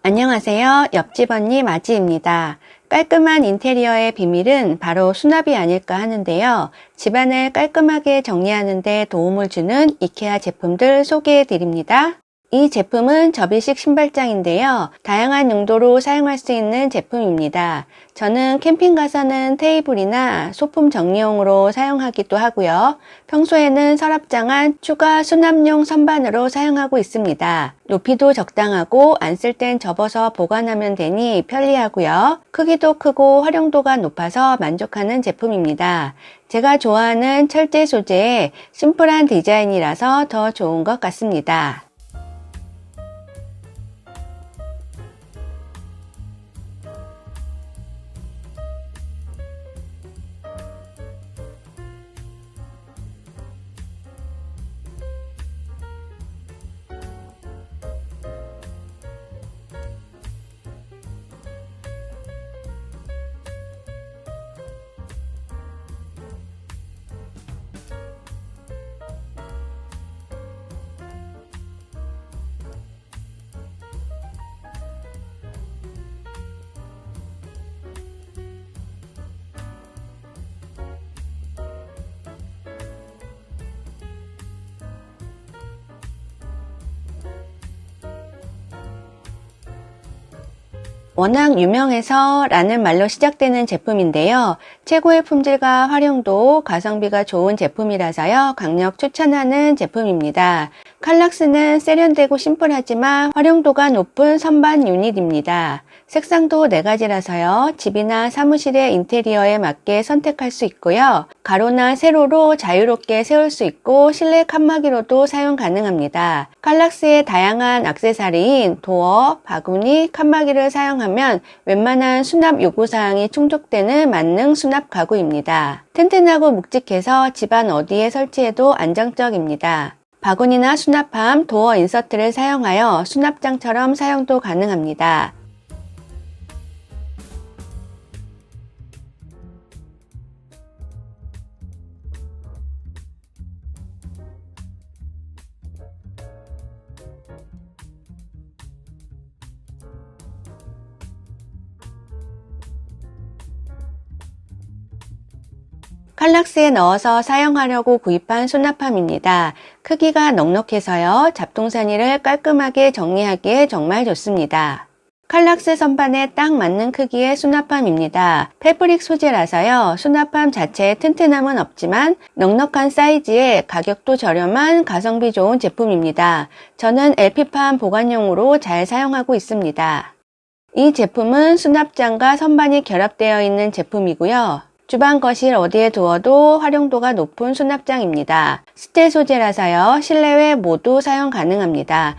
안녕하세요. 옆집 언니 마지입니다. 깔끔한 인테리어의 비밀은 바로 수납이 아닐까 하는데요. 집안을 깔끔하게 정리하는 데 도움을 주는 이케아 제품들 소개해 드립니다. 이 제품은 접이식 신발장인데요. 다양한 용도로 사용할 수 있는 제품입니다. 저는 캠핑 가서는 테이블이나 소품 정리용으로 사용하기도 하고요. 평소에는 서랍장안 추가 수납용 선반으로 사용하고 있습니다. 높이도 적당하고 안 쓸 땐 접어서 보관하면 되니 편리하고요. 크기도 크고 활용도가 높아서 만족하는 제품입니다. 제가 좋아하는 철제 소재의 심플한 디자인이라서 더 좋은 것 같습니다. 워낙 유명해서 라는 말로 시작되는 제품인데요. 최고의 품질과 활용도, 가성비가 좋은 제품이라서요. 강력 추천하는 제품입니다. 칼락스는 세련되고 심플하지만 활용도가 높은 선반 유닛입니다. 색상도 4가지라서요. 집이나 사무실의 인테리어에 맞게 선택할 수 있고요. 가로나 세로로 자유롭게 세울 수 있고 실내 칸막이로도 사용 가능합니다. 칼락스의 다양한 액세서리인 도어, 바구니, 칸막이를 사용하면 웬만한 수납 요구사항이 충족되는 만능 수납 가구입니다. 튼튼하고 묵직해서 집안 어디에 설치해도 안정적입니다. 바구니나 수납함, 도어 인서트를 사용하여 수납장처럼 사용도 가능합니다. 칼락스에 넣어서 사용하려고 구입한 수납함입니다. 크기가 넉넉해서요. 잡동사니를 깔끔하게 정리하기에 정말 좋습니다. 칼락스 선반에 딱 맞는 크기의 수납함입니다. 패브릭 소재라서요. 수납함 자체에 튼튼함은 없지만 넉넉한 사이즈에 가격도 저렴한 가성비 좋은 제품입니다. 저는 LP판 보관용으로 잘 사용하고 있습니다. 이 제품은 수납장과 선반이 결합되어 있는 제품이고요. 주방, 거실 어디에 두어도 활용도가 높은 수납장입니다. 스틸 소재라서요. 실내외 모두 사용 가능합니다.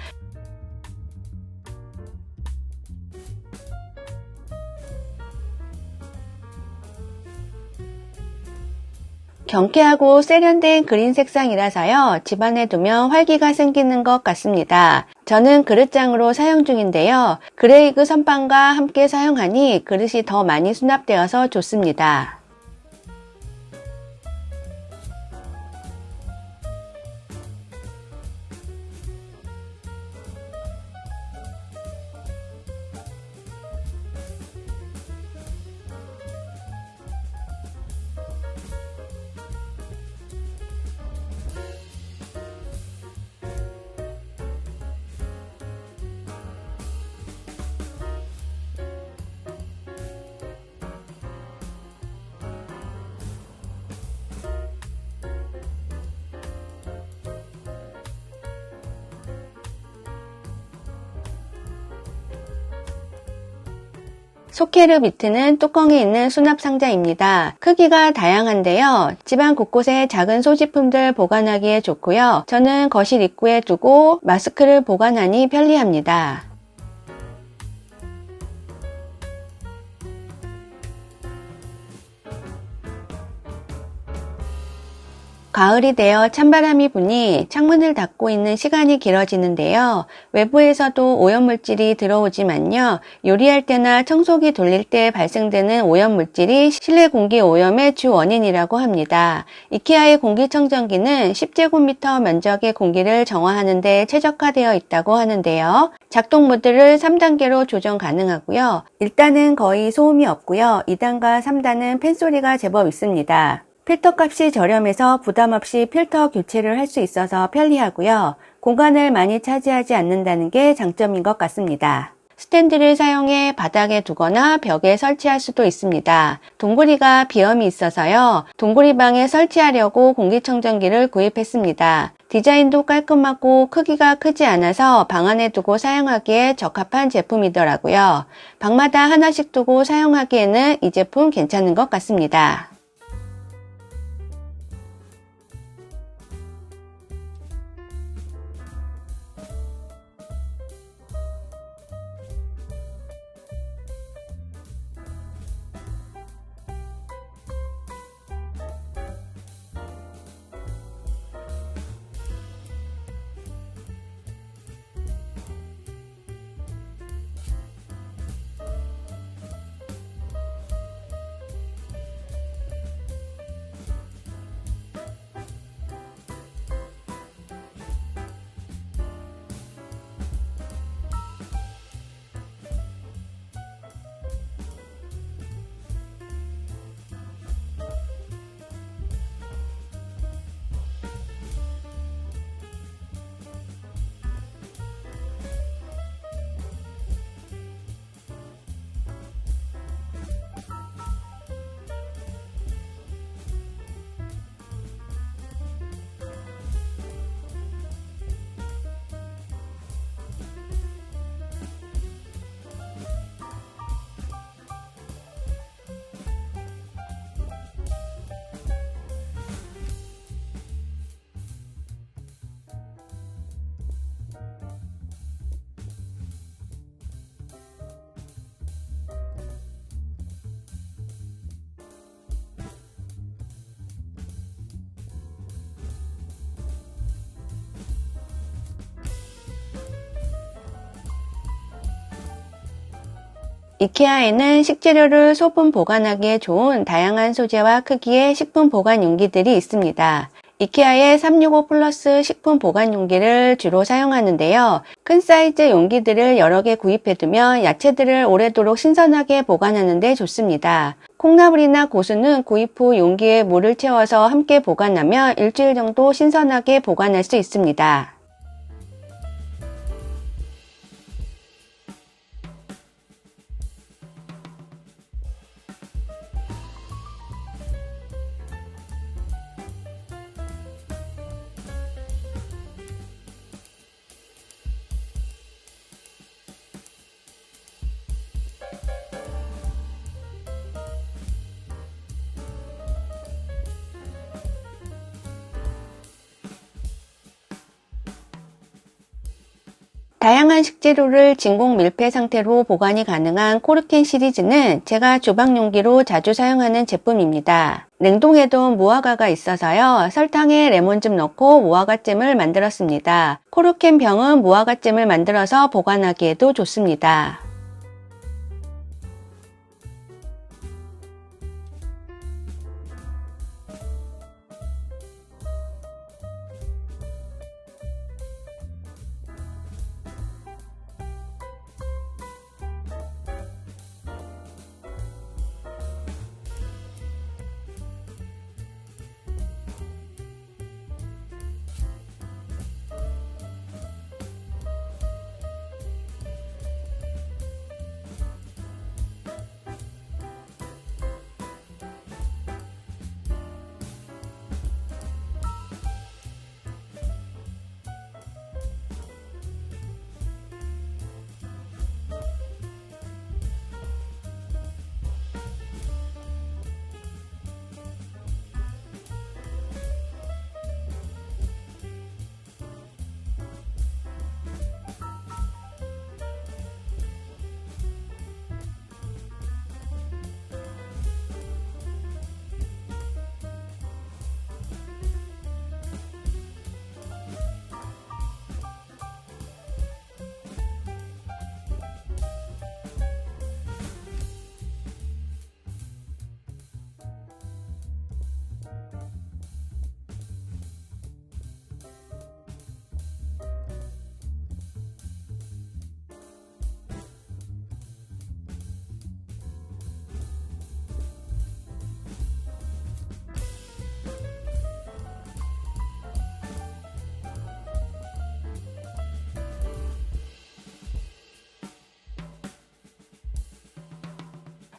경쾌하고 세련된 그린 색상이라서요. 집안에 두면 활기가 생기는 것 같습니다. 저는 그릇장으로 사용 중인데요. 그레이그 선반과 함께 사용하니 그릇이 더 많이 수납되어서 좋습니다. 소케르 비트는 뚜껑이 있는 수납 상자입니다. 크기가 다양한데요. 집안 곳곳에 작은 소지품들 보관하기에 좋고요. 저는 거실 입구에 두고 마스크를 보관하니 편리합니다. 가을이 되어 찬바람이 부니 창문을 닫고 있는 시간이 길어지는데요. 외부에서도 오염물질이 들어오지만요. 요리할 때나 청소기 돌릴 때 발생되는 오염물질이 실내 공기 오염의 주 원인이라고 합니다. 이케아의 공기청정기는 10제곱미터 면적의 공기를 정화하는 데 최적화되어 있다고 하는데요. 작동 모드를 3단계로 조정 가능하고요. 1단은 거의 소음이 없고요. 2단과 3단은 팬소리가 제법 있습니다. 필터 값이 저렴해서 부담 없이 필터 교체를 할 수 있어서 편리하고요. 공간을 많이 차지하지 않는다는 게 장점인 것 같습니다. 스탠드를 사용해 바닥에 두거나 벽에 설치할 수도 있습니다. 동굴이가 비염이 있어서요. 동굴이방에 설치하려고 공기청정기를 구입했습니다. 디자인도 깔끔하고 크기가 크지 않아서 방 안에 두고 사용하기에 적합한 제품이더라고요. 방마다 하나씩 두고 사용하기에는 이 제품 괜찮은 것 같습니다. 이케아에는 식재료를 소분 보관하기에 좋은 다양한 소재와 크기의 식품 보관 용기들이 있습니다. 이케아의 365 플러스 식품 보관 용기를 주로 사용하는데요. 큰 사이즈 용기들을 여러 개 구입해두면 야채들을 오래도록 신선하게 보관하는 데 좋습니다. 콩나물이나 고수는 구입 후 용기에 물을 채워서 함께 보관하면 일주일 정도 신선하게 보관할 수 있습니다. 다양한 식재료를 진공 밀폐 상태로 보관이 가능한 코르켄 시리즈는 제가 주방 용기로 자주 사용하는 제품입니다. 냉동해둔 무화과가 있어서요. 설탕에 레몬즙 넣고 무화과잼을 만들었습니다. 코르켄 병은 무화과잼을 만들어서 보관하기에도 좋습니다.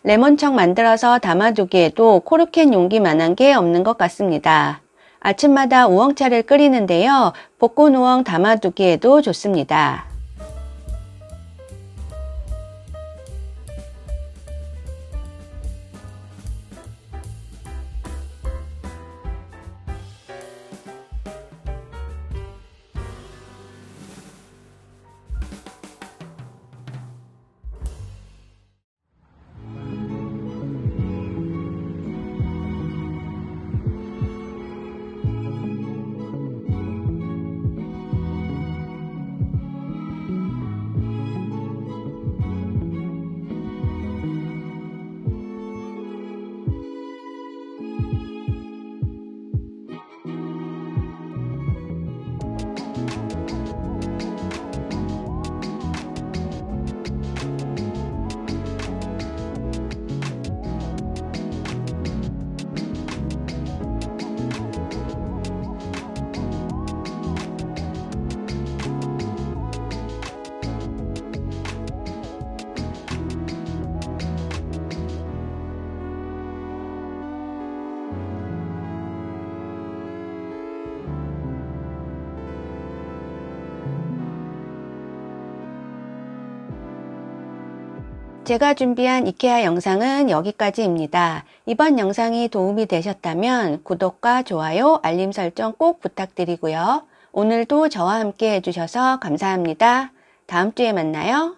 레몬청 만들어서 담아두기에도 코르켄 용기만한 게 없는 것 같습니다. 아침마다 우엉차를 끓이는데요. 볶은 우엉 담아두기에도 좋습니다. 제가 준비한 이케아 영상은 여기까지입니다. 이번 영상이 도움이 되셨다면 구독과 좋아요, 알림 설정 꼭 부탁드리고요. 오늘도 저와 함께 해주셔서 감사합니다. 다음 주에 만나요.